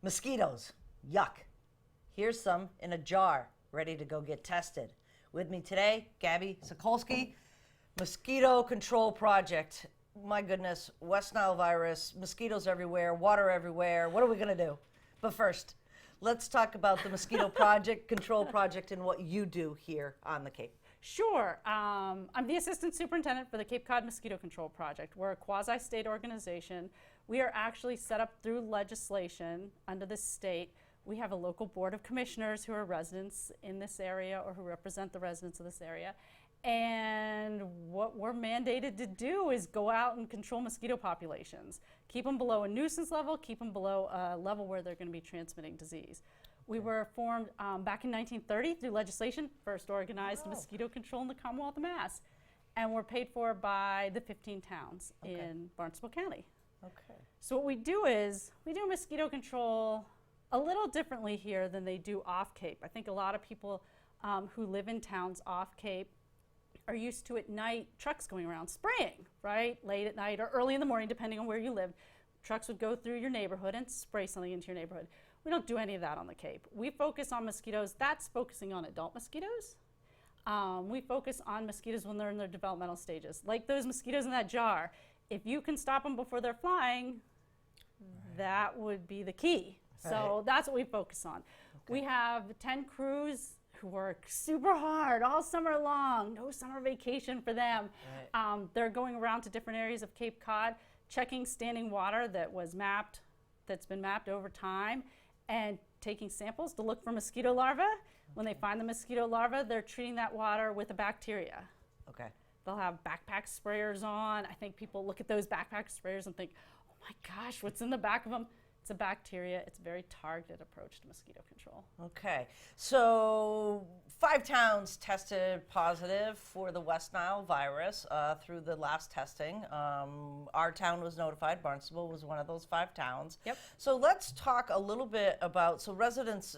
Mosquitoes, yuck. Here's some in a jar, ready to go get tested. With me today, Gabi, Sakolsky, Mosquito Control Project. My goodness, West Nile virus, mosquitoes everywhere, water everywhere. What are we gonna do? But first, let's talk about the Mosquito Control Project and what you do here on the Cape. Sure. I'm the Assistant Superintendent for the Cape Cod Mosquito Control Project. We're a quasi-state organization. We are actually set up through legislation under the state. We have a local board of commissioners who are residents in this area or who represent the residents of this area. And what we're mandated to do is go out and control mosquito populations. Keep them below a nuisance level, keep them below a level where they're going to be transmitting disease. We were formed back in 1930 through legislation, first organized mosquito control in the Commonwealth of Mass. And we're paid for by the 15 towns in Barnstable County. Okay. So what we do is, we do mosquito control a little differently here than they do off Cape. I think a lot of people who live in towns off Cape are used to at night trucks going around spraying, right? Late at night or early in the morning, depending on where you live. Trucks would go through your neighborhood and spray something into your neighborhood. We don't do any of that on the Cape. We focus on mosquitoes. That's focusing on adult mosquitoes. We focus on mosquitoes when they're in their developmental stages. Like those mosquitoes in that jar. If you can stop them before they're flying, that would be the key. So that's what we focus on. We have 10 crews who work super hard all summer long. No summer vacation for them. They're going around to different areas of Cape Cod, checking standing water that's been mapped over time, and taking samples to look for mosquito larvae. When they find the mosquito larvae, they're treating that water with a bacteria. Okay. They'll have backpack sprayers on. I think people look at those backpack sprayers and think, oh my gosh, what's in the back of them? It's a bacteria. It's a very targeted approach to mosquito control. Okay, so 5 towns tested positive for the West Nile virus through the last testing. Our town was notified. Barnstable was one of those 5 towns. Yep. So let's talk a little bit about, so residents,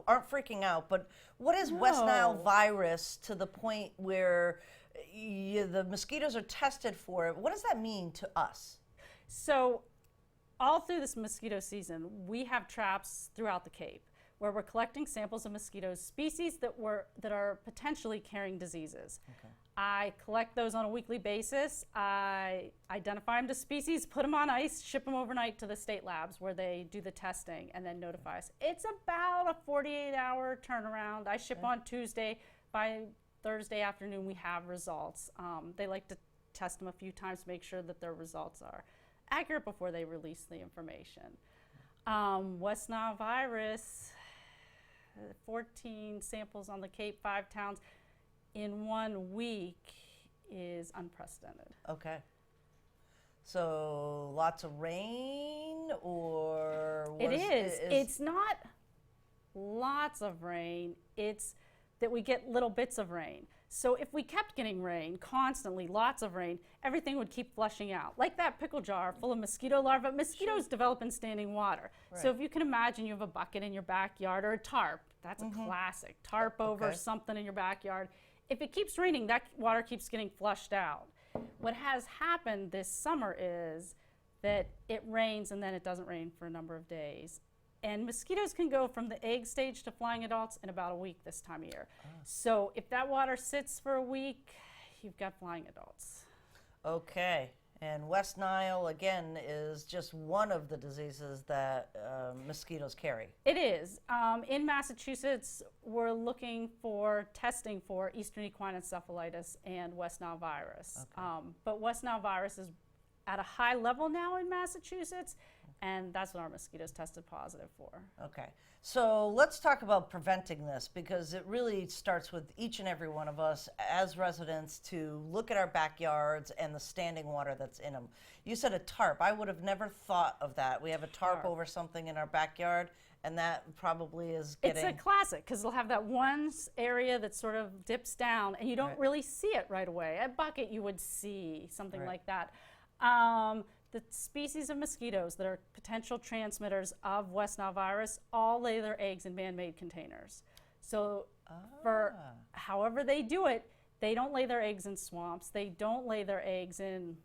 aren't freaking out, but what is West Nile virus to the point where the mosquitoes are tested for it? What does that mean to us? So all through this mosquito season, we have traps throughout the Cape where we're collecting samples of mosquitoes, species that are potentially carrying diseases. Okay. I collect those on a weekly basis. I identify them to species, put them on ice, ship them overnight to the state labs where they do the testing and then notify us. It's about a 48-hour turnaround. I ship on Tuesday. By Thursday afternoon, we have results. They like to test them a few times to make sure that their results are accurate before they release the information. West Nile virus, 14 samples on the Cape, 5 towns in 1 week is unprecedented. Okay. So lots of rain, or it is. It's not lots of rain. It's that we get little bits of rain. So if we kept getting rain constantly, lots of rain, everything would keep flushing out. Like that pickle jar full of mosquito larvae. Mosquitoes develop in standing water. Right. So if you can imagine you have a bucket in your backyard or a tarp, that's a classic. Tarp over something in your backyard. If it keeps raining, that water keeps getting flushed out. What has happened this summer is that it rains and then it doesn't rain for a number of days. And mosquitoes can go from the egg stage to flying adults in about a week this time of year. So if that water sits for a week, you've got flying adults. Okay. And West Nile, again, is just one of the diseases that mosquitoes carry. It is. In Massachusetts, we're looking for testing for Eastern equine encephalitis and West Nile virus. Okay. But West Nile virus is at a high level now in Massachusetts, and that's what our mosquitoes tested positive for. Okay, so let's talk about preventing this, because it really starts with each and every one of us as residents to look at our backyards and the standing water that's in them. You said a tarp. I would have never thought of that. We have a tarp over something in our backyard, and that probably is getting... It's a classic, because they'll have that one area that sort of dips down, and you don't really see it right away. A bucket, you would see something like that. The species of mosquitoes that are potential transmitters of West Nile virus all lay their eggs in man-made containers. So for however they do it, they don't lay their eggs in swamps. They don't lay their eggs in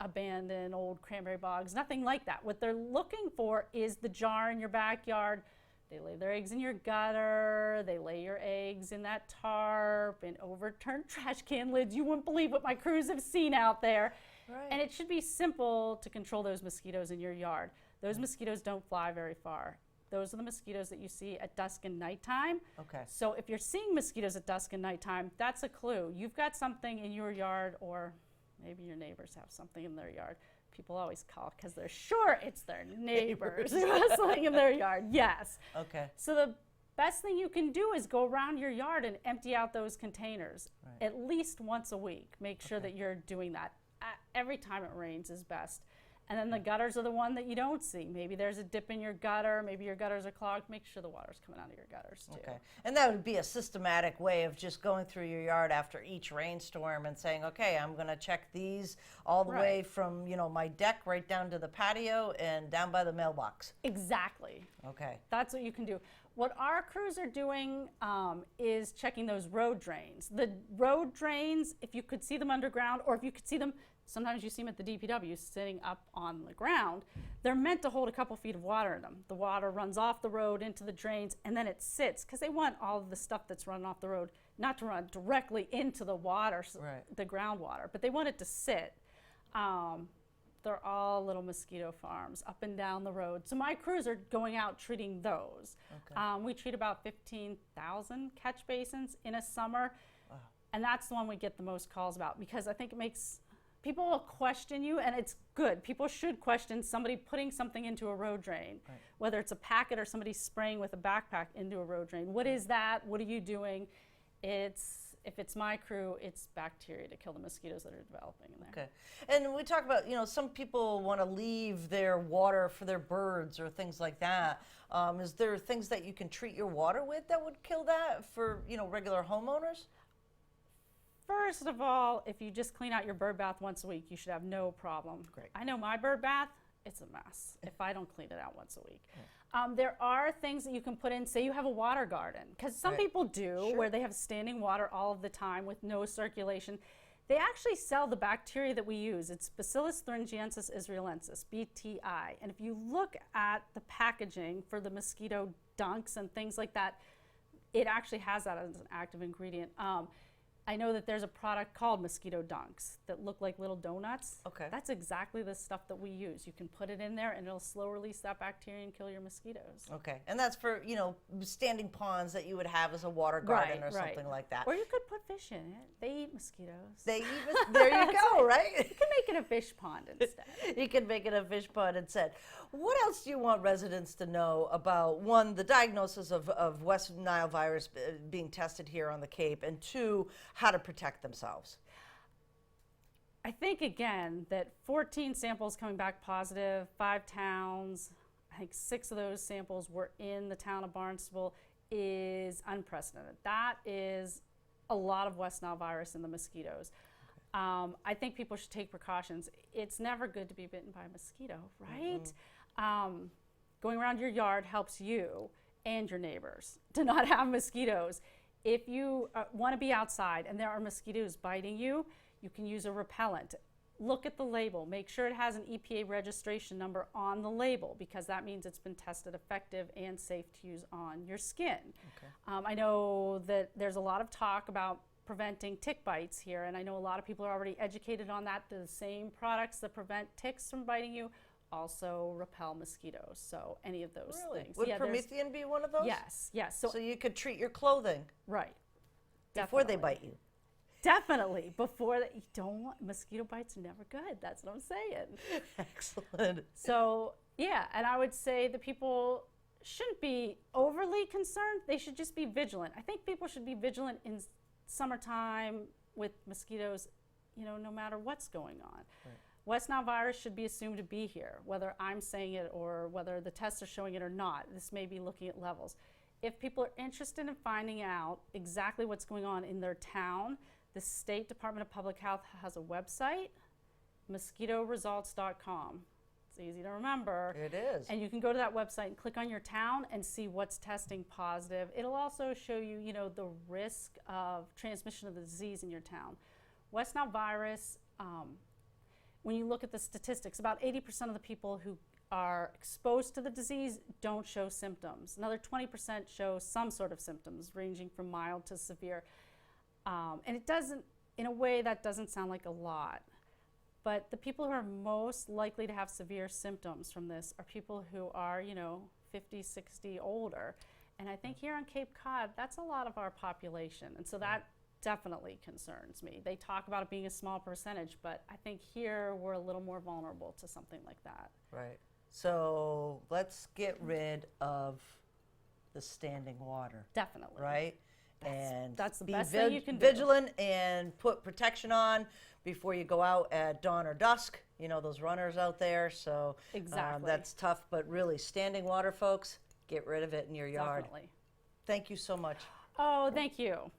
abandoned old cranberry bogs, nothing like that. What they're looking for is the jar in your backyard. They lay their eggs in your gutter, they lay your eggs in that tarp and overturned trash can lids. You wouldn't believe what my crews have seen out there. Right. And it should be simple to control those mosquitoes in your yard. Those mosquitoes don't fly very far. Those are the mosquitoes that you see at dusk and nighttime. Okay. So if you're seeing mosquitoes at dusk and nighttime, that's a clue. You've got something in your yard, or maybe your neighbors have something in their yard. People always call because they're sure it's their neighbors who have something in their yard. Yes. Okay. So the best thing you can do is go around your yard and empty out those containers at least once a week. Make sure that you're doing that. Every time it rains is best. And then the gutters are the one that you don't see. Maybe there's a dip in your gutter. Maybe your gutters are clogged. Make sure the water's coming out of your gutters too. Okay. And that would be a systematic way of just going through your yard after each rainstorm and saying, okay, I'm going to check these all the way from, my deck right down to the patio and down by the mailbox. Exactly. Okay. That's what you can do. What our crews are doing is checking those road drains. The road drains, if you could see them underground, or if you could see them, sometimes you see them at the DPW sitting up on the ground, they're meant to hold a couple feet of water in them. The water runs off the road into the drains, and then it sits, because they want all of the stuff that's running off the road not to run directly into the water, the groundwater, but they want it to sit. They're all little mosquito farms up and down the road. So my crews are going out treating those. Okay. We treat about 15,000 catch basins in a summer. Wow. And that's the one we get the most calls about, because I think it makes people will question you, and it's good. People should question somebody putting something into a road drain, whether it's a packet or somebody spraying with a backpack into a road drain. What is that? What are you doing? If it's my crew, it's bacteria to kill the mosquitoes that are developing in there. Okay. And we talk about, some people want to leave their water for their birds or things like that. Is there things that you can treat your water with that would kill that for, regular homeowners? First of all, if you just clean out your bird bath once a week, you should have no problem. Great. I know my bird bath, it's a mess if I don't clean it out once a week. There are things that you can put in, say you have a water garden, because some people do, where they have standing water all of the time with no circulation. They actually sell the bacteria that we use. It's Bacillus thuringiensis israelensis, BTI. And if you look at the packaging for the mosquito dunks and things like that, it actually has that as an active ingredient. I know that there's a product called Mosquito Dunks that look like little donuts. Okay. That's exactly the stuff that we use. You can put it in there and it'll slow release that bacteria and kill your mosquitoes. Okay. And that's for, standing ponds that you would have as a water garden or something like that. Or you could put fish in it. They eat mosquitoes. There you go, right? You can make it a fish pond instead. You can make it a fish pond instead. What else do you want residents to know about, one, the diagnosis of West Nile virus being tested here on the Cape, and two, how to protect themselves? I think, again, that 14 samples coming back positive, 5 towns, I think 6 of those samples were in the town of Barnstable, is unprecedented. That is a lot of West Nile virus in the mosquitoes. I think people should take precautions. It's never good to be bitten by a mosquito, right? Going around your yard helps you and your neighbors to not have mosquitoes. If you want to be outside and there are mosquitoes biting you, you can use a repellent. Look at the label. Make sure it has an EPA registration number on the label, because that means it's been tested effective and safe to use on your skin. Okay. I know that there's a lot of talk about preventing tick bites here, and I know a lot of people are already educated on that. The same products that prevent ticks from biting you also repel mosquitoes. So any of those things. Would Promethean be one of those? Yes, yes. So you could treat your clothing before they bite you. Definitely. You don't want, mosquito bites are never good. That's what I'm saying. Excellent. So, yeah, and I would say that people shouldn't be overly concerned. They should just be vigilant. I think people should be vigilant in summertime with mosquitoes, no matter what's going on. Right. West Nile virus should be assumed to be here, whether I'm saying it or whether the tests are showing it or not. This may be looking at levels. If people are interested in finding out exactly what's going on in their town, the State Department of Public Health has a website, mosquitoresults.com. It's easy to remember. It is. And you can go to that website and click on your town and see what's testing positive. It'll also show you, the risk of transmission of the disease in your town. West Nile virus, when you look at the statistics, about 80% of the people who are exposed to the disease don't show symptoms. Another 20% show some sort of symptoms, ranging from mild to severe. And it doesn't, in a way, that doesn't sound like a lot. But the people who are most likely to have severe symptoms from this are people who are, 50, 60, older. And I think here on Cape Cod, that's a lot of our population. And so that definitely concerns me. They talk about it being a small percentage, but I think here we're a little more vulnerable to something like that. Right. So let's get rid of the standing water. Definitely. Right? That's the be best thing you can do. vigilant and put protection on before you go out at dawn or dusk. Those runners out there. So Exactly. that's tough. But really, standing water, folks, get rid of it in your yard. Definitely. Thank you so much. Oh, thank you.